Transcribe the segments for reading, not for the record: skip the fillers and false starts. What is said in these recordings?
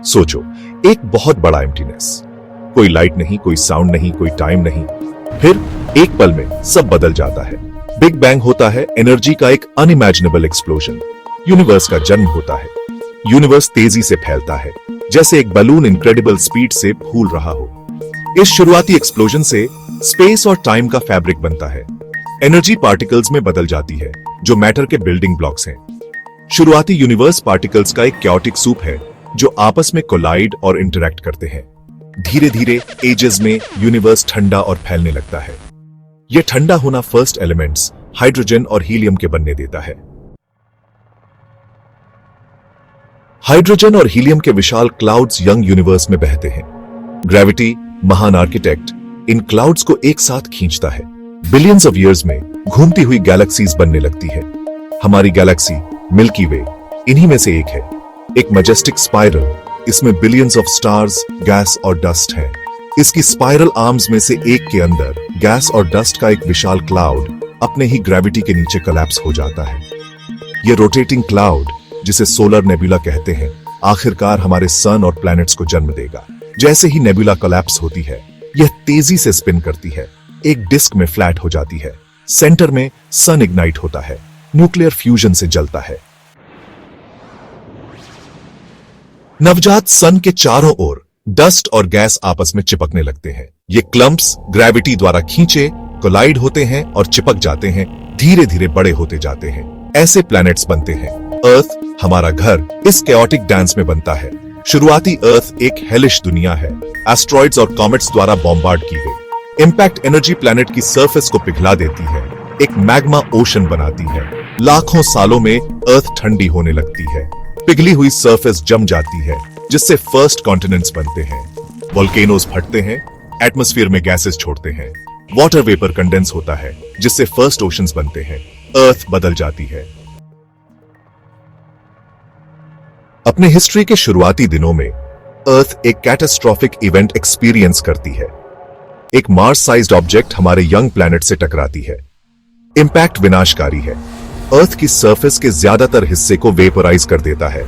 सोचो, एक बहुत बड़ा एम्प्टीनेस, कोई लाइट नहीं, कोई साउंड नहीं, कोई टाइम नहीं। फिर एक पल में सब बदल जाता है। बिग बैंग होता है, एनर्जी का एक अनइमेजिनेबल एक्सप्लोजन। यूनिवर्स का जन्म होता है। यूनिवर्स तेजी से फैलता है, जैसे एक बलून इनक्रेडिबल स्पीड से फूल रहा हो। इस शुरुआती एक्सप्लोजन से स्पेस और टाइम का फैब्रिक बनता है। एनर्जी पार्टिकल्स में बदल जाती है, जो मैटर के बिल्डिंग ब्लॉक्स हैं। शुरुआती यूनिवर्स पार्टिकल्स का एक कैओटिक सूप है, जो आपस में कोलाइड और इंटरैक्ट करते हैं। धीरे धीरे एजेस में यूनिवर्स ठंडा और फैलने लगता है। यह ठंडा होना फर्स्ट एलिमेंट्स हाइड्रोजन और हीलियम के बनने देता है। हाइड्रोजन और हीलियम के विशाल क्लाउड्स यंग यूनिवर्स में बहते हैं। ग्रेविटी, महान आर्किटेक्ट, इन क्लाउड्स को एक साथ खींचता है। बिलियंस ऑफ ईयर्स में घूमती हुई गैलेक्सीज बनने लगती है। हमारी गैलेक्सी मिल्की वे इन्हीं में से एक है। एक मैजेस्टिक स्पाइरल, इसमें बिलियंस ऑफ स्टार्स, गैस और डस्ट है। इसकी स्पाइरल आर्म्स में से एक के अंदर गैस और डस्ट का एक विशाल क्लाउड अपने ही ग्रेविटी के नीचे कोलैप्स हो जाता है। यह रोटेटिंग क्लाउड, जिसे सोलर नेबुला कहते हैं, आखिरकार हमारे सन और प्लैनेट्स को जन्म देगा। जैसे ही नेबुला कोलैप्स होती है, यह तेजी से स्पिन करती है, एक डिस्क में फ्लैट हो जाती है। सेंटर में सन इग्नाइट होता है, न्यूक्लियर फ्यूजन से जलता है। नवजात सन के चारों ओर डस्ट और गैस आपस में चिपकने लगते हैं। ये क्लम्प्स ग्रेविटी द्वारा खींचे, कोलाइड होते हैं और चिपक जाते हैं, धीरे धीरे बड़े होते जाते हैं। ऐसे प्लैनेट्स बनते हैं। अर्थ, हमारा घर, इस कैओटिक डांस में बनता है। शुरुआती अर्थ एक हेलिश दुनिया है, एस्ट्रॉइड्स और कॉमेट्स द्वारा बॉम्बार्ड की गई। इंपैक्ट एनर्जी प्लैनेट की सरफेस को पिघला देती है, एक मैग्मा ओशन बनाती है। लाखों सालों में अर्थ ठंडी होने लगती है। पिघली हुई सरफेस जम जाती है, जिससे फर्स्ट कॉन्टिनेंट्स बनते हैं। वोल्केनोज फटते हैं, एटमॉस्फेयर में गैसेस छोड़ते हैं। वाटर वेपर कंडेंस होता है, जिससे फर्स्ट ओशंस बनते हैं। अर्थ बदल जाती है। अपने हिस्ट्री के शुरुआती दिनों में अर्थ एक कैटास्ट्रोफिक इवेंट एक्सपीरियंस करती है। एक मार्स साइज्ड ऑब्जेक्ट हमारे यंग प्लैनेट से टकराती है। इंपैक्ट विनाशकारी है। अर्थ की सरफेस के ज्यादातर हिस्से को वेपराइज कर देता है।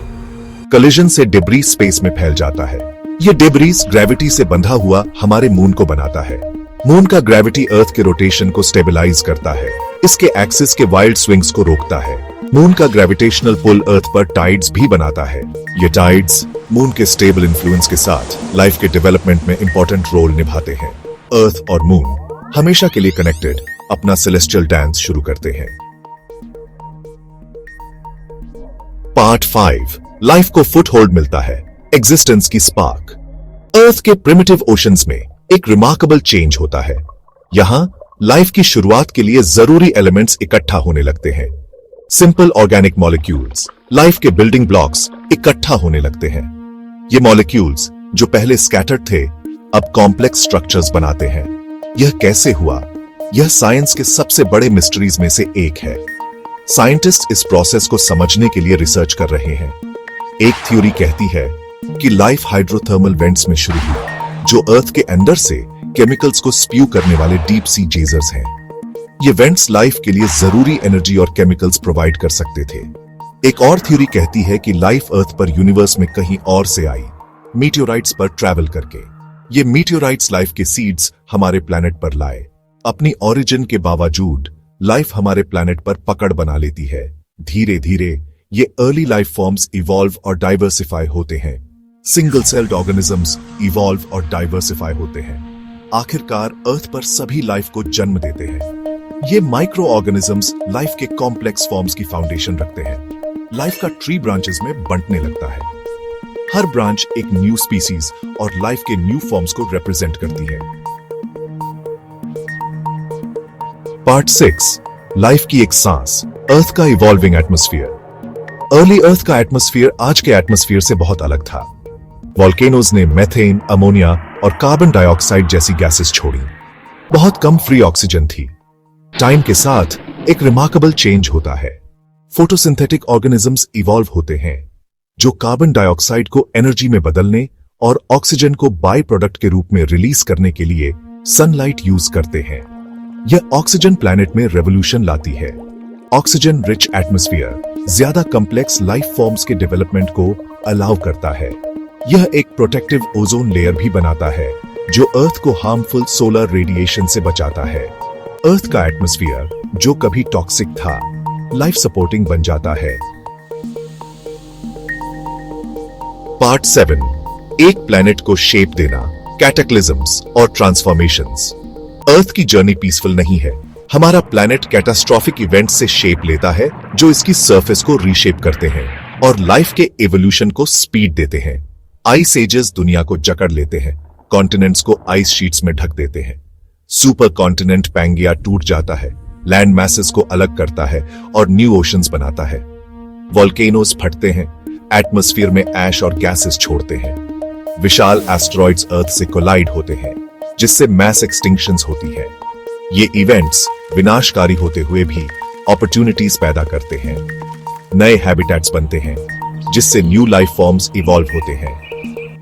कलिजन से डिब्रीज स्पेस में फैल जाता है। ये डिब्रीज ग्रेविटी से बंधा हुआ हमारे मून को बनाता है। मून का ग्रेविटी अर्थ के रोटेशन को स्टेबलाइज करता है। इसके एक्सिस के वाइल्ड स्विंग्स को रोकता है। मून का ग्रेविटेशनल पुल अर्थ पर टाइड्स भी बनाता है। ये टाइड्स मून के स्टेबल इन्फ्लुएंस के साथ लाइफ के डेवलपमेंट में इंपॉर्टेंट रोल निभाते हैं। अर्थ और मून हमेशा के लिए कनेक्टेड अपना सेलेस्टियल डांस शुरू करते हैं। पार्ट 5, लाइफ को फुटहोल्ड मिलता है, एग्जिस्टेंस की स्पार्क। अर्थ के प्रिमिटिव ओशंस में एक रिमार्केबल चेंज होता है। यहां लाइफ की शुरुआत के लिए जरूरी एलिमेंट्स इकट्ठा होने लगते हैं। सिंपल ऑर्गेनिक मॉलिक्यूल्स, लाइफ के बिल्डिंग ब्लॉक्स, इकट्ठा होने लगते हैं। ये मॉलिक्यूल्स जो पहले स्कैटर्ड थे, अब कॉम्प्लेक्स स्ट्रक्चर्स बनाते हैं। यह कैसे हुआ? यह साइंस के सबसे बड़े मिस्ट्रीज में से एक है। साइंटिस्ट इस प्रोसेस को समझने के लिए रिसर्च कर रहे हैं। एक थ्योरी कहती है कि लाइफ हाइड्रोथर्मल वेंट्स में शुरू हुई, जो अर्थ के अंदर से केमिकल्स को स्प्यू करने वाले डीप सी जेजर्स हैं। ये वेंट्स लाइफ के लिए जरूरी एनर्जी और केमिकल्स प्रोवाइड कर सकते थे। एक और थ्योरी कहती है कि लाइफ अर्थ पर यूनिवर्स में कहीं और से आई, मीटियोराइट्स पर ट्रैवल करके। ये मीटियोराइट्स लाइफ के सीड्स हमारे प्लैनेट पर लाए। अपनी ओरिजिन के बावजूद लाइफ हमारे प्लैनेट पर पकड़ बना लेती है। धीरे धीरे ये अर्ली लाइफ फॉर्म्स इवॉल्व और डाइवर्सिफाई होते हैं। सिंगल सेल्ड ऑर्गेनिजम्स इवॉल्व और डाइवर्सिफाई होते हैं। आखिरकार अर्थ पर सभी लाइफ को जन्म देते हैं। ये माइक्रो ऑर्गेनिजम्स लाइफ के कॉम्प्लेक्स फॉर्म्स की फाउंडेशन रखते हैं। लाइफ का ट्री ब्रांचेस में बंटने लगता है। हर ब्रांच एक न्यू स्पीसीज और लाइफ के न्यू फॉर्म्स को रिप्रेजेंट करती है। पार्ट 6, लाइफ की एक सांस, अर्थ का इवॉल्विंग एटमॉस्फेयर। अर्ली अर्थ का एटमॉस्फेयर आज के एटमॉस्फेयर से बहुत अलग था। वोल्केनोज ने मेथेन, अमोनिया और कार्बन डाइऑक्साइड जैसी गैसेस छोड़ी। बहुत कम फ्री ऑक्सीजन थी। टाइम के साथ एक रिमार्केबल चेंज होता है। फोटोसिंथेटिक ऑर्गेनिजम्स इवॉल्व होते हैं, जो कार्बन डाइऑक्साइड को एनर्जी में बदलने और ऑक्सीजन को बाई प्रोडक्ट के रूप में रिलीज करने के लिए सनलाइट यूज करते हैं। यह ऑक्सीजन प्लैनेट में रेवोल्यूशन लाती है। ऑक्सीजन रिच एटमॉस्फेयर ज्यादा कॉम्प्लेक्स लाइफ फॉर्म्स के डेवलपमेंट को अलाउ करता है। यह एक प्रोटेक्टिव ओजोन लेयर भी बनाता है जो अर्थ को हार्मफुल सोलर रेडिएशन से बचाता है। अर्थ का एटमॉस्फेयर जो कभी टॉक्सिक था, लाइफ सपोर्टिंग बन जाता है। पार्ट 7, एक प्लैनेट को शेप देना, कैटाक्लिज्म्स और ट्रांसफॉर्मेशंस। अर्थ की जर्नी पीसफुल नहीं है। हमारा प्लैनेट कैटास्ट्रॉफिक इवेंट से शेप लेता है जो इसकी सरफेस को रीशेप करते हैं और लाइफ के एवोल्यूशन को स्पीड देते हैं। आइस एजेस दुनिया को जकड़ लेते हैं, कॉन्टिनेंट्स को आइस शीट्स में ढक देते हैं। सुपर कॉन्टिनेंट पैंगिया टूट जाता है, लैंड मैसेस को अलग करता है और न्यू ओशंस बनाता है। वोल्केनोस फटते हैं, एटमॉस्फेयर में ऐश और गैसेस छोड़ते हैं। विशाल एस्टेरॉइड्स अर्थ से कोलाइड होते हैं जिससे मैस एक्सटिंक्शंस होती है। ये इवेंट्स विनाशकारी होते हुए भी अपॉर्चुनिटीज पैदा करते हैं। नए हैबिटेट्स बनते हैं जिससे न्यू लाइफ फॉर्म्स इवॉल्व होते हैं।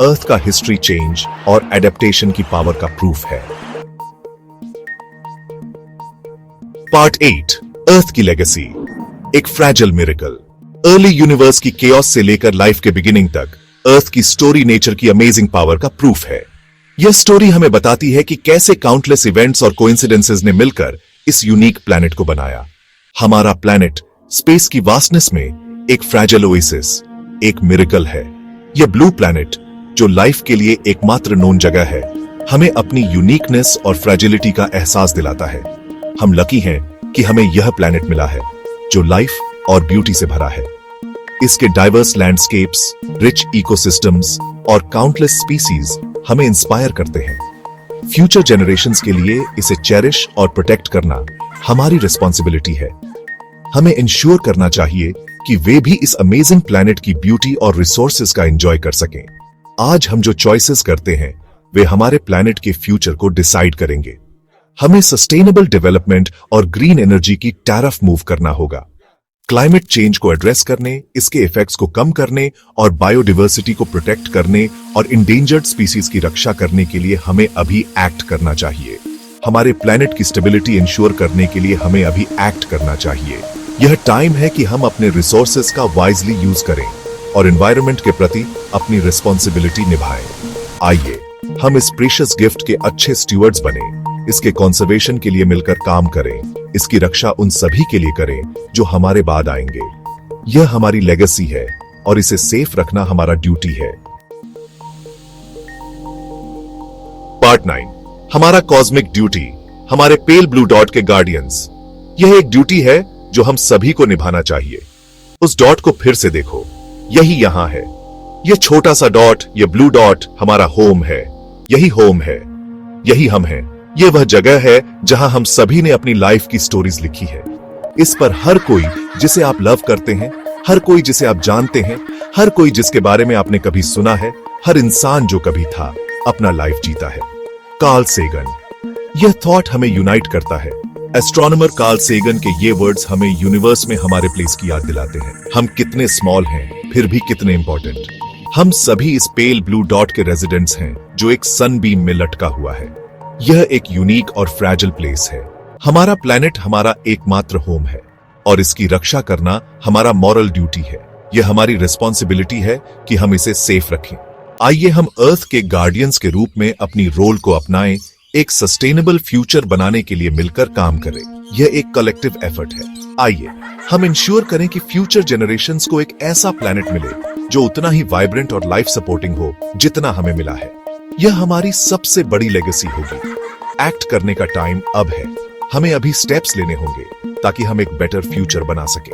अर्थ का हिस्ट्री चेंज और एडेप्टेशन की पावर का प्रूफ है। पार्ट 8, अर्थ की लेगेसी, एक फ्रैजिल मिरेकल। अर्ली यूनिवर्स की केओस से लेकर लाइफ के बिगिनिंग तक अर्थ की स्टोरी नेचर की अमेजिंग पावर का प्रूफ है। यह स्टोरी हमें बताती है कि कैसे काउंटलेस इवेंट्स और कोइंसिडेंसेस ने मिलकर इस यूनिक प्लैनेट को बनाया। हमारा प्लैनेट स्पेस की वास्टनेस में एक फ्रैजिल ओएसिस, एक मिरेकल है। यह ब्लू प्लैनेट जो लाइफ के लिए एकमात्र नोन जगह है, हमें अपनी यूनिकनेस और फ्रैजिलिटी का एहसास दिलाता है। हम लकी हैं कि हमें यह प्लैनेट मिला है जो लाइफ और ब्यूटी से भरा है। इसके डाइवर्स लैंडस्केप्स, रिच इकोसिस्टम्स और काउंटलेस स्पीसीज हमें इंस्पायर करते हैं। फ्यूचर जनरेशंस के लिए इसे चेरिश और प्रोटेक्ट करना हमारी रिस्पॉन्सिबिलिटी है। हमें इंश्योर करना चाहिए कि वे भी इस अमेजिंग प्लैनेट की ब्यूटी और रिसोर्सेज का एंजॉय कर सकें। आज हम जो चॉइसेस करते हैं वे हमारे प्लैनेट के फ्यूचर को डिसाइड करेंगे। हमें सस्टेनेबल डेवलपमेंट और ग्रीन एनर्जी की टैरिफ मूव करना होगा। क्लाइमेट चेंज को एड्रेस करने, इसके इफेक्ट्स को कम करने और बायोडाइवर्सिटी को प्रोटेक्ट करने और इंडेंजर्ड स्पीसीज की रक्षा करने के लिए हमें अभी एक्ट करना चाहिए। हमारे प्लैनेट की स्टेबिलिटी इंश्योर करने के लिए हमें अभी एक्ट करना चाहिए। यह टाइम है कि हम अपने रिसोर्सेज का वाइजली यूज करें और एनवायरनमेंट के प्रति अपनी रिस्पॉन्सिबिलिटी निभाएं। आइए हम इस प्रीशियस गिफ्ट के अच्छे स्टीवर्ड्स बने, इसके कंजर्वेशन के लिए मिलकर काम करें, इसकी रक्षा उन सभी के लिए करें जो हमारे बाद आएंगे। यह हमारी लेगेसी है और इसे सेफ रखना हमारा ड्यूटी है। पार्ट 9, हमारा कॉस्मिक ड्यूटी, हमारे पेल ब्लू डॉट के गार्डियंस। यह एक ड्यूटी है जो हम सभी को निभाना चाहिए। उस डॉट को फिर से देखो, यही यहां है। यह छोटा सा डॉट, यह ब्लू डॉट हमारा होम है। यही होम है, यही हम हैं। यह वह जगह है जहां हम सभी ने अपनी लाइफ की स्टोरीज लिखी है। इस पर हर कोई जिसे आप लव करते हैं, हर कोई जिसे आप जानते हैं, हर कोई जिसके बारे में आपने कभी सुना है, हर इंसान जो कभी था, अपना लाइफ जीता है। Carl Sagan. यह थॉट हमें यूनाइट करता है। एस्ट्रोनॉमर कार्ल सेगन के ये वर्ड्स हमें यूनिवर्स में हमारे प्लेस की याद दिलाते हैं। हम कितने स्मॉल हैं, फिर भी कितने इंपॉर्टेंट। हम सभी इस पेल ब्लू डॉट के रेजिडेंट्स हैं जो एक सनबीम में लटका हुआ है। यह एक यूनिक और फ्रैजिल प्लेस है। हमारा प्लैनेट हमारा एकमात्र होम है और इसकी रक्षा करना हमारा मॉरल ड्यूटी है। यह हमारी रिस्पॉन्सिबिलिटी है कि हम इसे सेफ रखें। आइए हम अर्थ के गार्डियंस के रूप में अपनी रोल को अपनाएं, एक सस्टेनेबल फ्यूचर बनाने के लिए मिलकर काम करें। यह एक कलेक्टिव एफर्ट है। आइए हम इंश्योर करें कि फ्यूचर जनरेशंस को एक ऐसा प्लैनेट मिले जो उतना ही वाइब्रेंट और लाइफ सपोर्टिंग हो जितना हमें मिला है। यह हमारी सबसे बड़ी लेगेसी होगी। एक्ट करने का टाइम अब है। हमें अभी स्टेप्स लेने होंगे ताकि हम एक बेटर फ्यूचर बना सकें।